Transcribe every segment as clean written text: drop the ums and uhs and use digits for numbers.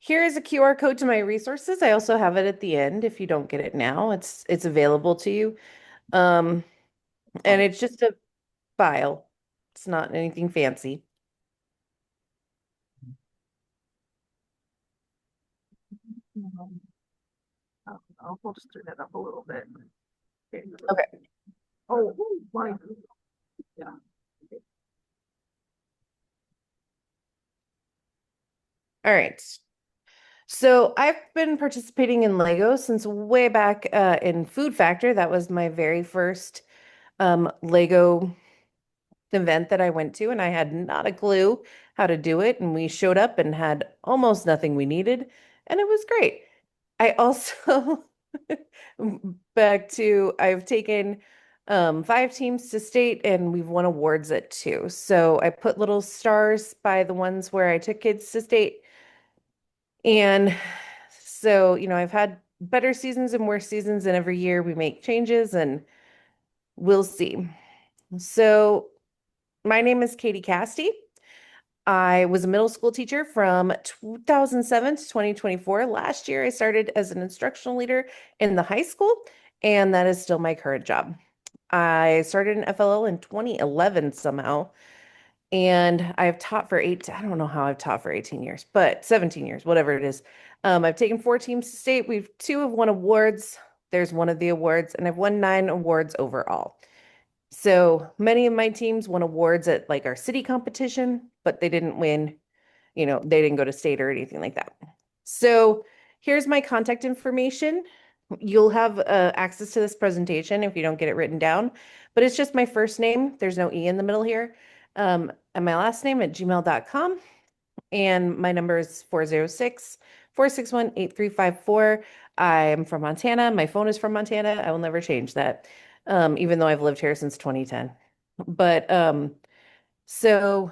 Here is a QR code to my resources. I also have it at the end if you don't get it now. It's available to you. Um, and Oh, it's just a file. It's not anything fancy. no. We'll just turn that up a little bit. Okay. Okay. Oh, my. Yeah. All right. So I've been participating in Lego since way back in Food Factor. That was my very first Lego event that I went to, and I had not a clue how to do it. And we showed up and had almost nothing we needed, and it was great. I also back to I've taken five teams to state and we've won awards at two. So I put little stars by the ones where I took kids to state. And so, I've had better seasons and worse seasons, and every year we make changes and we'll see. So my name is Katie Casty. I was a middle school teacher from 2007 to 2024. Last year, I started as an instructional leader in the high school, and that is still my current job. I started in FLL in 2011 somehow, and I've taught for I don't know how I've taught for 18 years, but 17 years, whatever it is. I've taken four teams to state. Two have won awards. There's one of the awards, and I've won nine awards overall. So many of my teams won awards at like our city competition, but they didn't win, they didn't go to state or anything like that. So here's my contact information. You'll have access to this presentation if you don't get it written down, but it's just my first name. There's no E in the middle here. And my last name at gmail.com. And my number is 406-461-8354. I am from Montana. My phone is from Montana. I will never change that, even though I've lived here since 2010. But so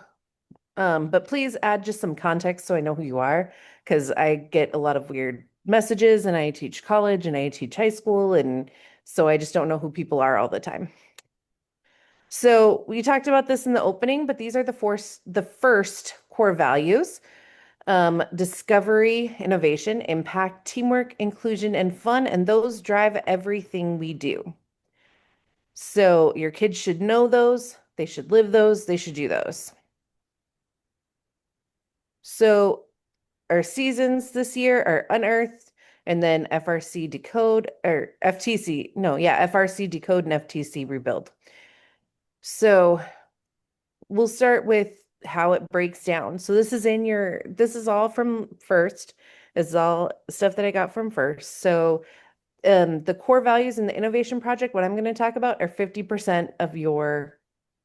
but please add just some context so I know who you are, because I get a lot of weird messages and I teach college and I teach high school, and so I just don't know who people are all the time. So we talked about this in the opening, but these are the first core values: discovery, innovation, impact, teamwork, inclusion, and fun, and those drive everything we do. So your kids should know those, they should live those, they should do those. So our seasons this year are unearthed, and then FRC decode or FTC. No, yeah, FRC decode and FTC rebuild. So we'll start with how it breaks down. So this is all from first. This is all stuff that I got from first. So the core values in the innovation project, what I'm going to talk about are 50% of your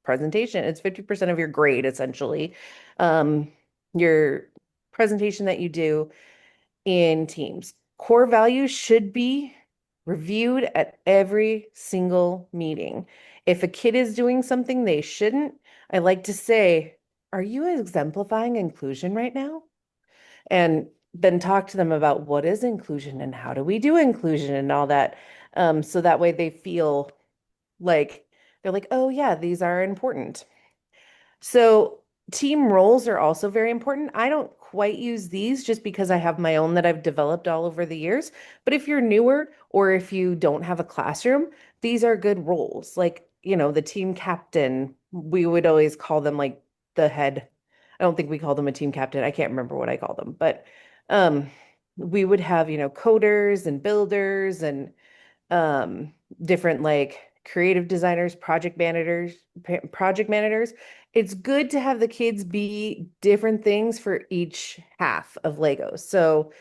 presentation. It's 50% of your grade, essentially. Your presentation that you do in teams. Core values should be reviewed at every single meeting. If a kid is doing something they shouldn't, I like to say, are you exemplifying inclusion right now? And then talk to them about what is inclusion and how do we do inclusion and all that. So that way they feel like they're like, oh yeah, these are important. So team roles are also very important. I don't quite use these just because I have my own that I've developed all over the years. But if you're newer or if you don't have a classroom, these are good roles. Like, the team captain, we would always call them like the head. I don't think we called them a team captain. I can't remember what I called them, but um we would have, coders and builders and um different like creative designers, project managers. It's good to have the kids be different things for each half of Lego. So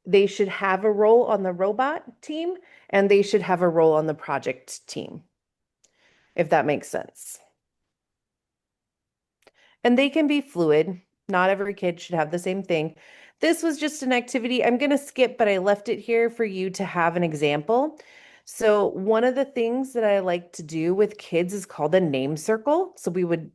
they should have a role on the robot team and they should have a role on the project team, if that makes sense. And they can be fluid. Not every kid should have the same thing. This was just an activity. I'm going to skip, but I left it here for you to have an example. So one of the things that I like to do with kids is called a name circle. So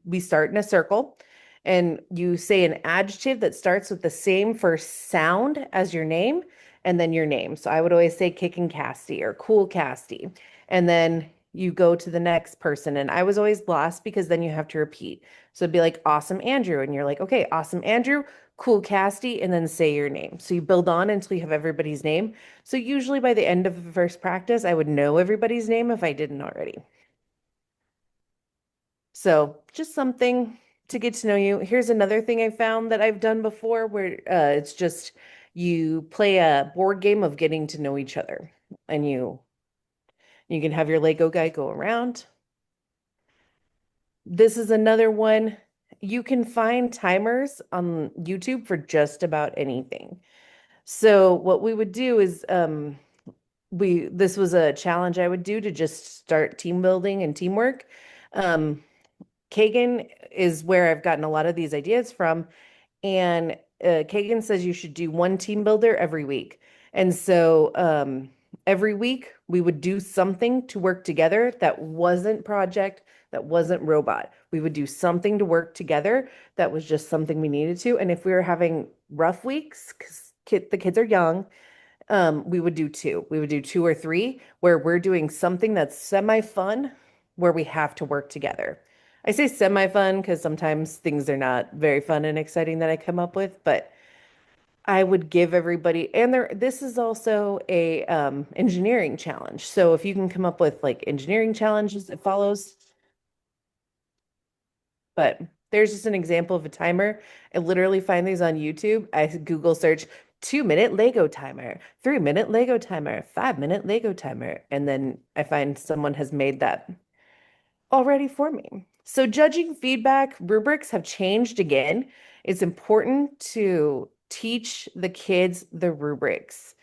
we start in a circle and you say an adjective that starts with the same first sound as your name and then your name. So I would always say kick and casty or cool casty. And then you go to the next person. And I was always last because then you have to repeat. So it'd be like, awesome, Andrew. And you're like, okay, awesome, Andrew, cool, Casty, and then say your name. So you build on until you have everybody's name. So usually by the end of the first practice, I would know everybody's name if I didn't already. So just something to get to know you. Here's another thing I found that I've done before where it's just you play a board game of getting to know each other and you can have your Lego guy go around. This is another one. You can find timers on YouTube for just about anything. So what we would do is we this was a challenge I would do to just start team building and teamwork. Um, Kagan is where I've gotten a lot of these ideas from. And Kagan says you should do one team builder every week. And so every week we would do something to work together that wasn't project, that wasn't robot. We would do something to work together that was just something we needed to. And if we were having rough weeks, because the kids are young, we would do two. We would do two or three where we're doing something that's semi-fun where we have to work together. I say semi-fun because sometimes things are not very fun and exciting that I come up with, but I would give everybody, and this is also a engineering challenge. So if you can come up with like engineering challenges, it follows. But there's just an example of a timer. I literally find these on YouTube. I Google search 2 minute Lego timer, 3 minute Lego timer, 5 minute Lego timer. And then I find someone has made that already for me. So judging feedback rubrics have changed again. It's important to teach the kids the rubrics.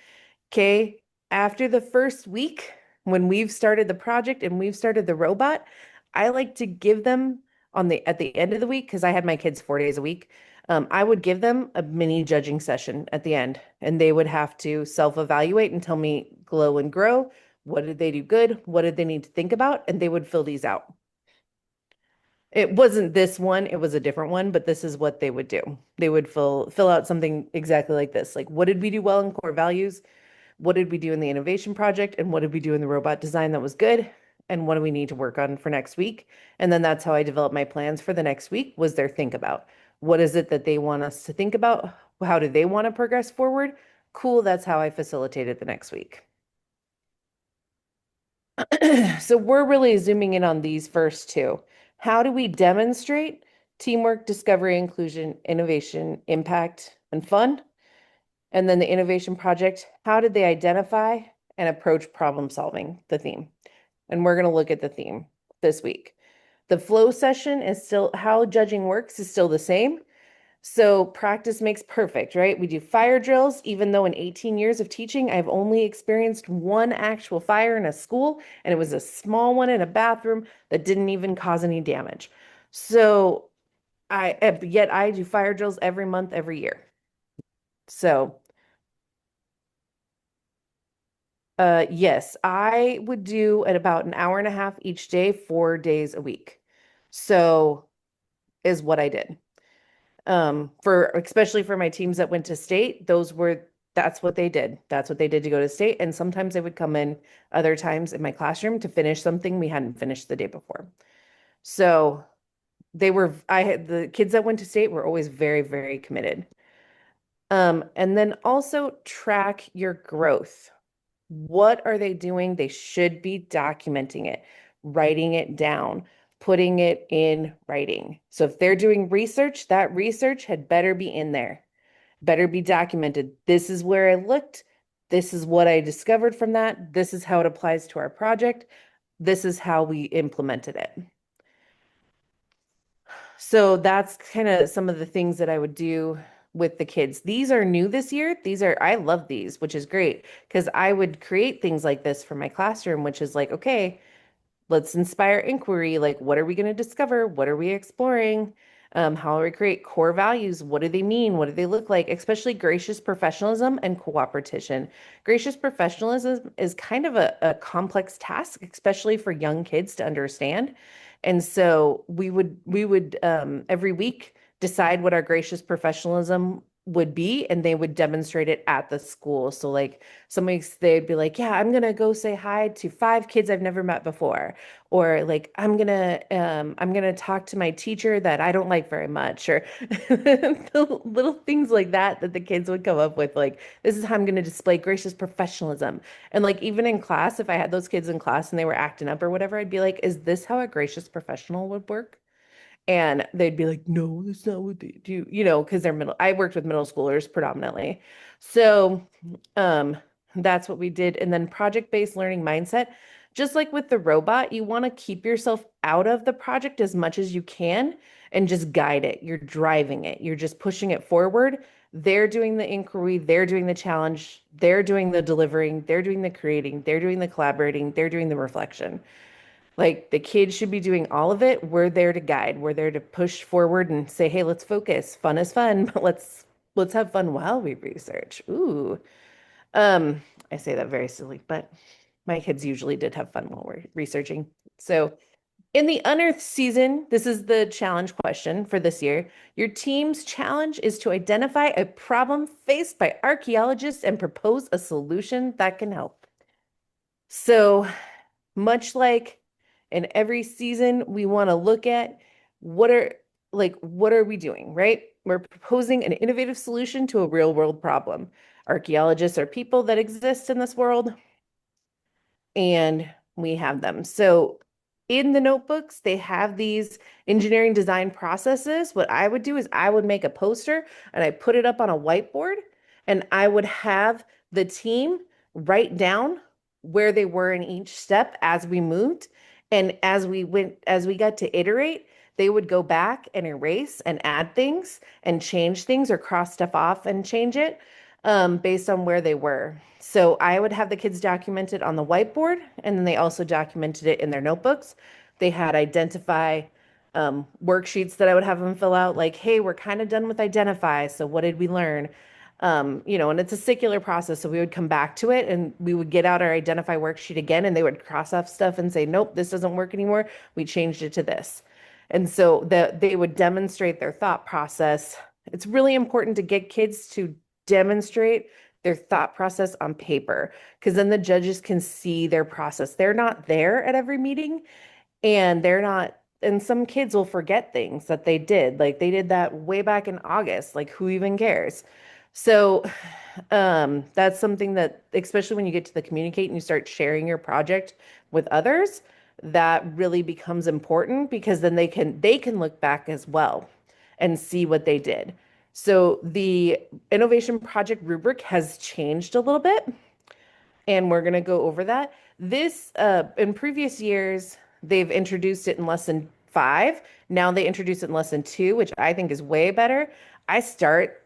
Okay. After the first week, when we've started the project and we've started the robot, I like to give them on the at the end of the week, because I had my kids 4 days a week. I would give them a mini judging session at the end, and they would have to self-evaluate and tell me glow and grow. What did they do good? What did they need to think about? And they would fill these out. It wasn't this one, it was a different one, but this is what they would do. They would fill out something exactly like this. Like, what did we do well in core values? What did we do in the innovation project? And what did we do in the robot design that was good? And what do we need to work on for next week? And then that's how I developed my plans for the next week was their think about. What is it that they want us to think about? How do they want to progress forward? Cool, that's how I facilitated the next week. So we're really zooming in on these first two. How do we demonstrate teamwork, discovery, inclusion, innovation, impact, and fun? And then the innovation project, how did they identify and approach problem solving, the theme? And we're going to look at the theme this week. The flow session is still how judging works is still the same. So practice makes perfect, right? We do fire drills, even though in 18 years of teaching, I've only experienced one actual fire in a school, and it was a small one in a bathroom that didn't even cause any damage. So yet I do fire drills every month, every year. So, yes, I would do at about an hour and a half each day, 4 days a week. So is what I did. For especially for my teams that went to state, that's what they did. That's what they did to go to state. And sometimes they would come in other times in my classroom to finish something we hadn't finished the day before. So I had the kids that went to state were always very, very committed. And then also track your growth. What are they doing? They should be documenting it, writing it down, putting it in writing. So if they're doing research, that research had better be in there, better be documented. This is where I looked. This is what I discovered from that. This is how it applies to our project. This is how we implemented it. So that's kind of some of the things that I would do with the kids. These are new this year. I love these, which is great because I would create things like this for my classroom, which is like, okay, let's inspire inquiry. Like, what are we going to discover? What are we exploring? How do we create core values? What do they mean? What do they look like? Especially gracious professionalism and cooperation. Gracious professionalism is kind of a complex task, especially for young kids to understand. And so we would every week decide what our gracious professionalism would be, and they would demonstrate it at the school. So like some weeks they'd be like, yeah, I'm gonna go say hi to 5 kids I've never met before. Or like I'm gonna talk to my teacher that I don't like very much, or the little things like that that the kids would come up with, like, this is how I'm gonna display gracious professionalism. And like even in class, if I had those kids in class and they were acting up or whatever, I'd be like, is this how a gracious professional would work? And they'd be like, no, that's not what they do, because I worked with middle schoolers predominantly. So, um, that's what we did. And then project-based learning mindset, just like with the robot, you want to keep yourself out of the project as much as you can and just guide it. You're driving it, you're just pushing it forward. They're doing the inquiry, they're doing the challenge, they're doing the delivering, they're doing the creating, they're doing the collaborating, they're doing the reflection. Like the kids should be doing all of it. We're there to guide. We're there to push forward and say, "Hey, let's focus. Fun is fun, but let's have fun while we research." Ooh. Um, I say that very silly, but my kids usually did have fun while we're researching. So, in the unearthed season, this is the challenge question for this year. Your team's challenge is to identify a problem faced by archaeologists and propose a solution that can help. So, much like in every season, we want to look at what are what are we doing, right? We're proposing an innovative solution to a real world problem. Archaeologists are people that exist in this world, and we have them. So in the notebooks, they have these engineering design processes. What I would do is I would make a poster and I put it up on a whiteboard, and I would have the team write down where they were in each step as we moved. And as we got to iterate, they would go back and erase and add things and change things or cross stuff off and change it based on where they were. So I would have the kids document it on the whiteboard, and then they also documented it in their notebooks. They had identify worksheets that I would have them fill out, like, hey, we're kind of done with identify. So what did we learn? And it's a circular process. So we would come back to it and we would get out our identify worksheet again, and they would cross off stuff and say, nope, this doesn't work anymore. We changed it to this. And so they would demonstrate their thought process. It's really important to get kids to demonstrate their thought process on paper, because then the judges can see their process. They're not there at every meeting, and they're not, and some kids will forget things that they did. Like they did that way back in August. Like who even cares? So that's something that, especially when you get to the communicate and you start sharing your project with others, that really becomes important, because then they can look back as well and see what they did. So the innovation project rubric has changed a little bit, and we're going to go over that. This, in previous years, they've introduced it in lesson 5. Now they introduce it in lesson 2, which I think is way better. I start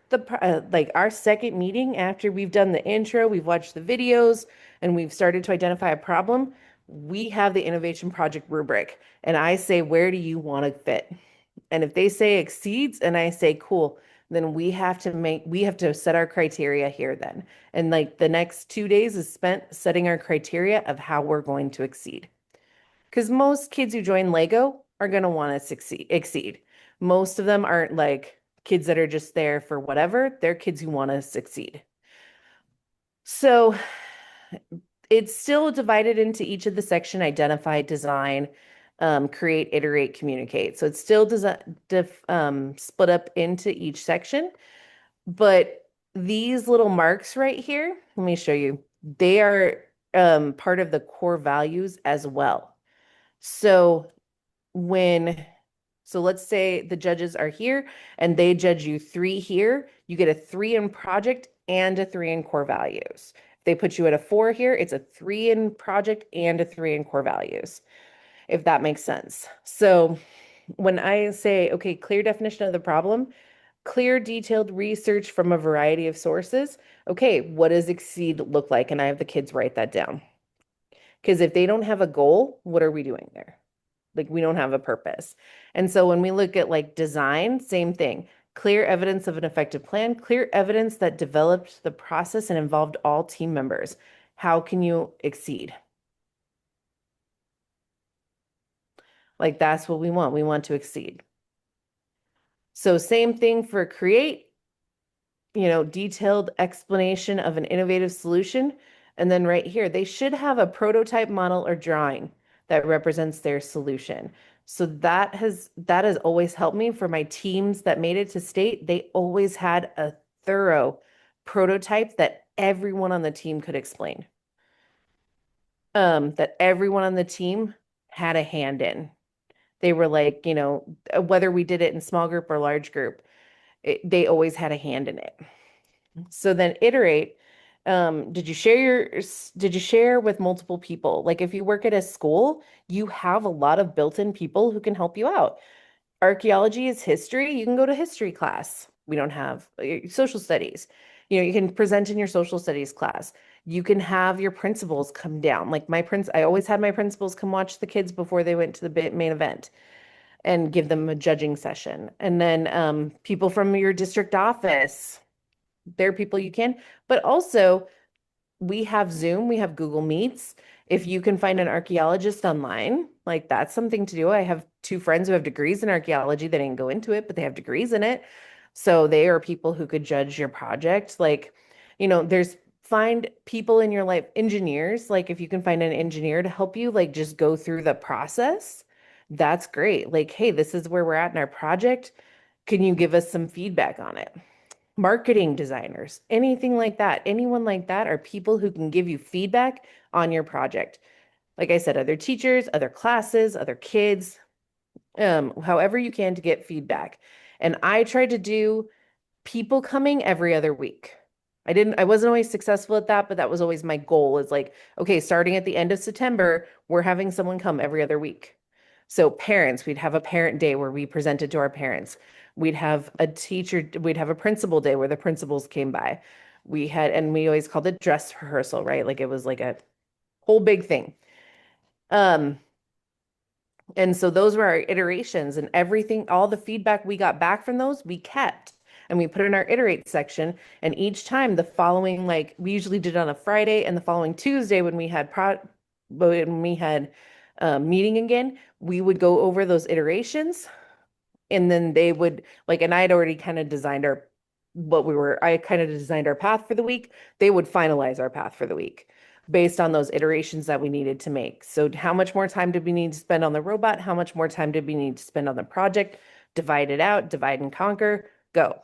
like our second meeting after we've done the intro, we've watched the videos, and we've started to identify a problem. We have the innovation project rubric, and I say, where do you want to fit? And if they say exceeds and I say cool, then we have to set our criteria here then. And like the next 2 days is spent setting our criteria of how we're going to exceed. Because most kids who join Lego are going to want to exceed. Most of them aren't like kids that are just there for whatever. They're kids who want to succeed. So it's still divided into each of the section: identify, design, create, iterate, communicate. So it's still split up into each section. But these little marks right here, let me show you. They are part of the core values as well. So when, so let's say the judges are here and they judge you 3 here, you get a 3 in project and a 3 in core values. If they put you at a 4 here, it's a 3 in project and a 3 in core values, if that makes sense. So when I say, okay, clear definition of the problem, clear detailed research from a variety of sources. Okay, what does exceed look like? And I have the kids write that down. Because if they don't have a goal, what are we doing there? Like we don't have a purpose. And so when we look at like design, same thing. Clear evidence of an effective plan, clear evidence that developed the process and involved all team members. How can you exceed? Like that's what we want. We want to exceed. So same thing for create. detailed explanation of an innovative solution. And then right here, they should have a prototype model or drawing that represents their solution. So that has always helped me for my teams that made it to state. They always had a thorough prototype that everyone on the team could explain. That everyone on the team had a hand in. They were like, whether we did it in small group or large group, they always had a hand in it. So then iterate. Did you share with multiple people? Like if you work at a school, you have a lot of built-in people who can help you out. Archaeology is history. You can go to history class. We don't have social studies. You can present in your social studies class. You can have your principals come down. Like I always had my principals come watch the kids before they went to the main event and give them a judging session. And then people from your district office, they're people you can, but also we have Zoom, we have Google Meets. If you can find an archaeologist online, like that's something to do. I have two friends who have degrees in archaeology. They didn't go into it, but they have degrees in it. So they are people who could judge your project. Like, there's find people in your life, engineers, like if you can find an engineer to help you, like just go through the process, that's great. Like, hey, this is where we're at in our project. Can you give us some feedback on it? Marketing designers, anything like that, anyone like that are people who can give you feedback on your project. Like I said, other teachers, other classes, other kids, however you can to get feedback. And I try to do people coming every other week. I wasn't always successful at that, but that was always my goal is like, okay, starting at the end of September, we're having someone come every other week. So parents, we'd have a parent day where we presented to our parents. We'd have a principal day where the principals came by. And we always called it dress rehearsal, right? Like it was like a whole big thing. Um, and so those were our iterations and everything, all the feedback we got back from those, we kept and we put in our iterate section. And each time the following, like we usually did it on a Friday and the following Tuesday when we had meeting again, we would go over those iterations and then they would like, and I kind of designed our path for the week. They would finalize our path for the week based on those iterations that we needed to make. So how much more time did we need to spend on the robot? How much more time did we need to spend on the project? Divide it out, divide and conquer, go.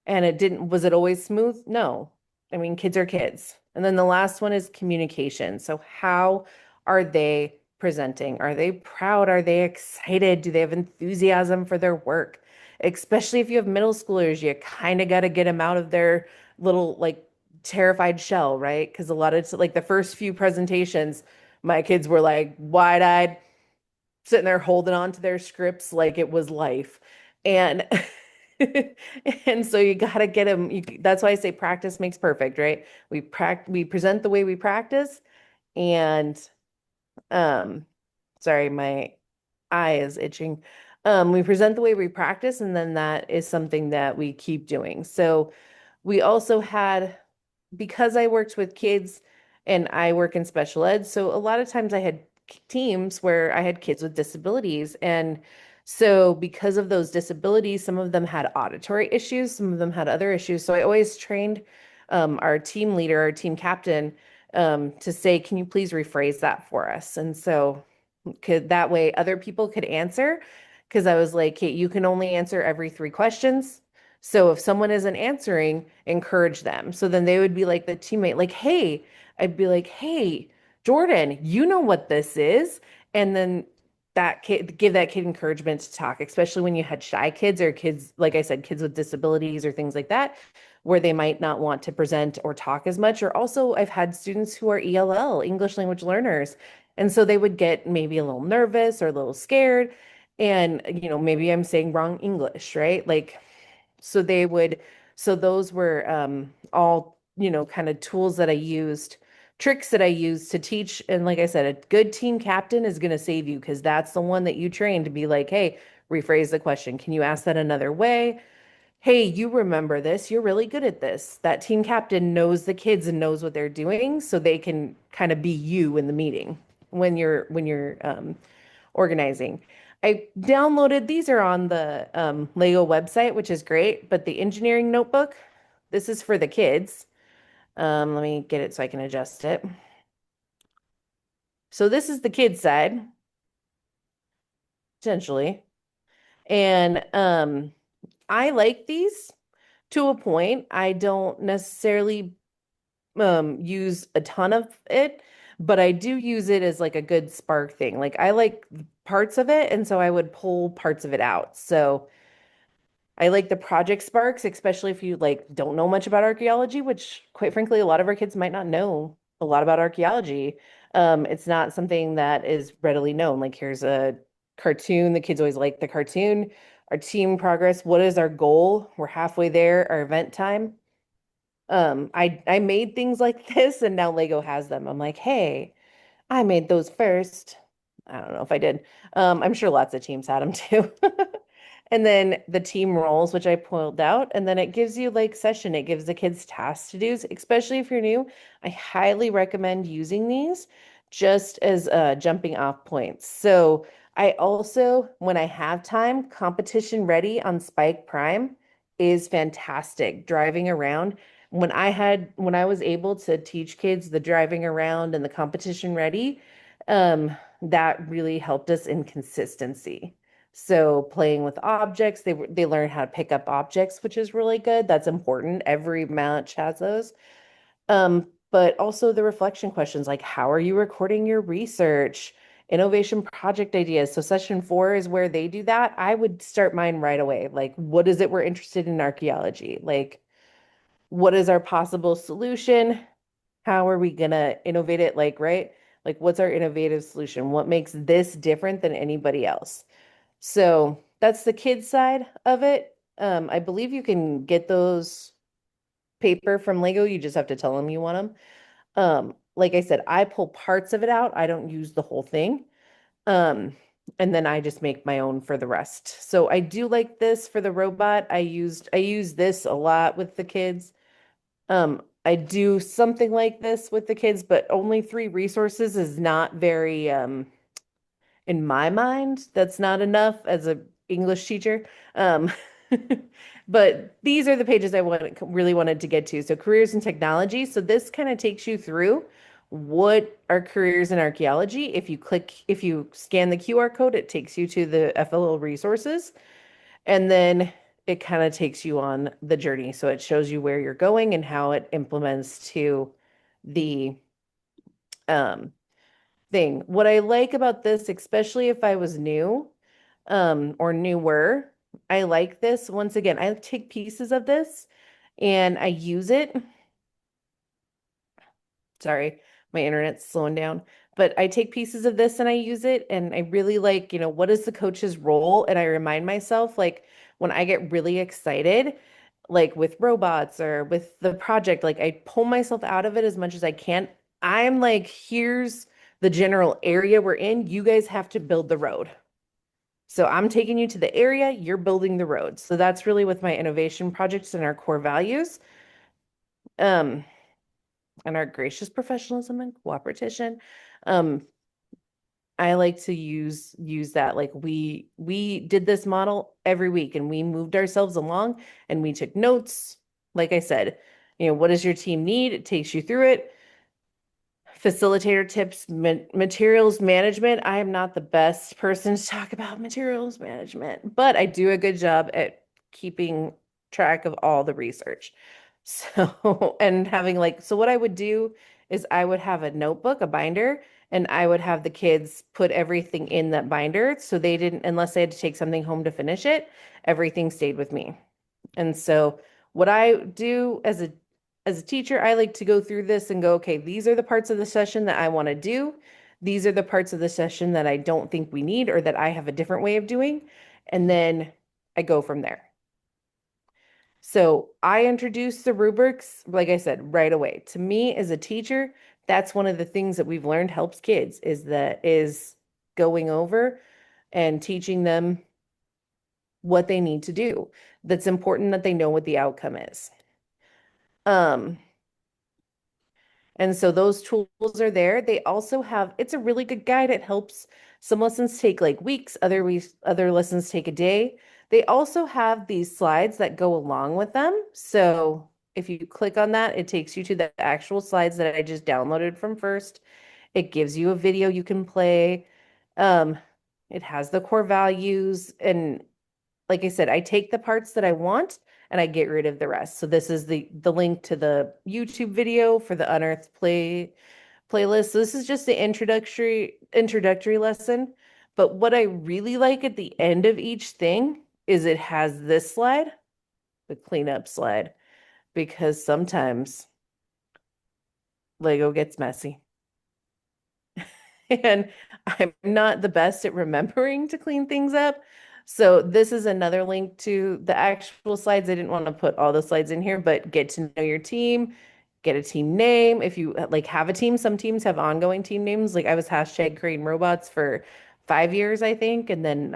And was it always smooth? No. I mean, kids are kids. And then the last one is communication. So how are they presenting? Are they proud? Are they excited? Do they have enthusiasm for their work? Especially if you have middle schoolers, you kind of got to get them out of their little like terrified shell, right? Because a lot of like the first few presentations, my kids were like wide-eyed, sitting there holding on to their scripts like it was life. And and so you got to get them. That's why I say practice makes perfect, right? We present the way we practice and um sorry, my eye is itching. We present the way we practice and then that is something that we keep doing. So we also had because I worked with kids and I work in special ed, so a lot of times I had teams where I had kids with disabilities. And so because of those disabilities, some of them had auditory issues, some of them had other issues. So I always trained our team leader, our team captain, to say, can you please rephrase that for us? And so could that way other people could answer. Because I was like, hey, you can only answer every 3 questions. So if someone isn't answering, encourage them. So then they would be like the teammate, like, hey, I'd be like, hey, Jordan, you know what this is. And then that kid, give that kid encouragement to talk, especially when you had shy kids or kids, like I said, kids with disabilities or things like that, where they might not want to present or talk as much. Or also, I've had students who are ELL, English language learners. And so they would get maybe a little nervous or a little scared. And, maybe I'm saying wrong English, right? Like, so they would, so those were all, kind of tools that I used, tricks that I used to teach. And like I said, a good team captain is going to save you because that's the one that you train to be like, hey, rephrase the question. Can you ask that another way? Hey, you remember this. You're really good at this. That team captain knows the kids and knows what they're doing, so they can kind of be you in the meeting when you're organizing. I downloaded, these are on the Lego website, which is great, but the engineering notebook, this is for the kids. Let me get it so I can adjust it. So this is the kids side, essentially. And I like these to a point. I don't necessarily use a ton of it, but I do use it as like a good spark thing. Like I like parts of it, and so I would pull parts of it out. So I like the project sparks, especially if you like don't know much about archaeology, which quite frankly, a lot of our kids might not know a lot about archaeology. It's not something that is readily known. Like here's a cartoon. The kids always like the cartoon. Our team progress. What is our goal? We're halfway there. Our event time. I made things like this, and now Lego has them. I'm like, hey, I made those first. I don't know if I did. I'm sure lots of teams had them too. And then the team roles, which I pulled out, and then it gives you like session. It gives the kids tasks to do, especially if you're new. I highly recommend using these just as jumping off points. So I also, when I have time, competition ready on Spike Prime is fantastic. Driving around. When I was able to teach kids the driving around and the competition ready, that really helped us in consistency. So playing with objects, they learn how to pick up objects, which is really good. That's important. Every match has those. But also the reflection questions like how are you recording your research? Innovation project ideas. So session 4 is where they do that. I would start mine right away. Like, what is it we're interested in archaeology? Like, what is our possible solution? How are we gonna innovate it? Like, right? Like, what's our innovative solution? What makes this different than anybody else? So that's the kids side of it. I believe you can get those paper from Lego. You just have to tell them you want them. Like I said, I pull parts of it out. I don't use the whole thing. Um, and then I just make my own for the rest. So I do like this for the robot. I use this a lot with the kids. I do something like this with the kids, but only 3 resources is not very in my mind, that's not enough as a English teacher. Um, but these are the pages really wanted to get to. So careers in technology. So this kind of takes you through what are careers in archaeology. If you scan the QR code, it takes you to the FLL resources, and then it kind of takes you on the journey. So it shows you where you're going and how it implements to the um, thing. What I like about this, especially if I was new, or newer, I like this. Once again, I take pieces of this and I use it. Sorry, my internet's slowing down. But I take pieces of this and I use it. And I really like, what is the coach's role? And I remind myself, like, when I get really excited, like with robots or with the project, like I pull myself out of it as much as I can. I'm like, here's the general area we're in. You guys have to build the road. So I'm taking you to the area, you're building the road. So that's really with my innovation projects and our core values. Um, and our gracious professionalism and cooperation. Um, I like to use that. Like we did this model every week and we moved ourselves along and we took notes. Like I said, what does your team need? It takes you through it. Facilitator tips, materials management. I am not the best person to talk about materials management, but I do a good job at keeping track of all the research. So, and having like, so what I would do is I would have a notebook, a binder, and I would have the kids put everything in that binder. So they didn't, unless they had to take something home to finish it, everything stayed with me. And so what I do as a teacher, I like to go through this and go, okay, these are the parts of the session that I want to do. These are the parts of the session that I don't think we need or that I have a different way of doing. And then I go from there. So I introduce the rubrics, like I said, right away. To me, as a teacher, that's one of the things that we've learned helps kids is going over and teaching them what they need to do. That's important that they know what the outcome is. Um, And so those tools are there. They also have, it's a really good guide. It helps some lessons take like weeks, other lessons take a day. They also have these slides that go along with them. So if you click on that, it takes you to the actual slides that I just downloaded from first. It gives you a video you can play. Um, it has the core values. And like I said, I take the parts that I want and I get rid of the rest. So this is the link to the YouTube video for the Unearthed playlist. So this is just the introductory lesson. But what I really like at the end of each thing is it has this slide, the cleanup slide, because sometimes Lego gets messy. And I'm not the best at remembering to clean things up. So this is another link to the actual slides. I didn't want to put all the slides in here, but get to know your team, get a team name. If you like have a team, some teams have ongoing team names. Like I was hashtag creating robots for 5 years, I think. And then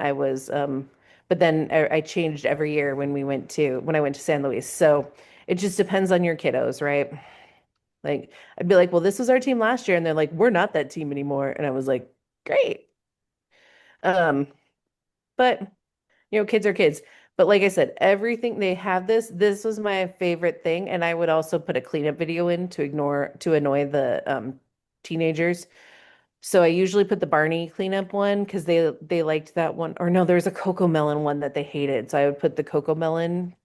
but then I changed every year when I went to San Luis. So it just depends on your kiddos, right? Like I'd be like, well, this was our team last year, and they're like, we're not that team anymore. And I was like, great. Um, but kids are kids. But like I said, everything they have this was my favorite thing. And I would also put a cleanup video in to annoy the teenagers. So I usually put the Barney cleanup one because they liked that one. Or no, there's a Coco Melon one that they hated. So I would put the Coco Melon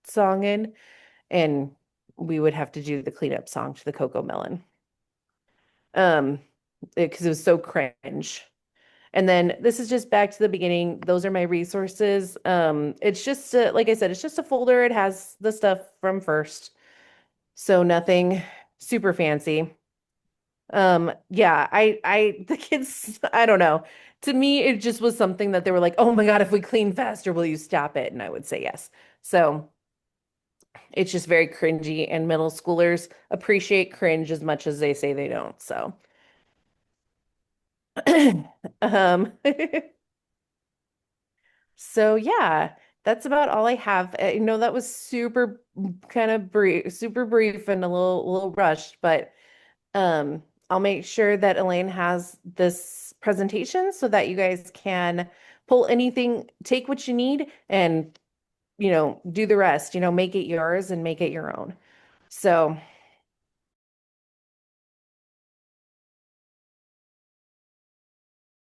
song in and we would have to do the cleanup song to the Coco Melon. Um, because it was so cringe. And then this is just back to the beginning. Those are my resources. It's just like I said, it's just a folder. It has the stuff from first. So nothing super fancy. Yeah, the kids, I don't know. To me, it just was something that they were like, "Oh my God, if we clean faster, will you stop it?" And I would say yes. So it's just very cringy, and middle schoolers appreciate cringe as much as they say they don't. So, um, so yeah, that's about all I have. That was super kind of brief, super brief and a little rushed, but I'll make sure that Elaine has this presentation so that you guys can pull anything, take what you need and, do the rest, make it yours and make it your own. So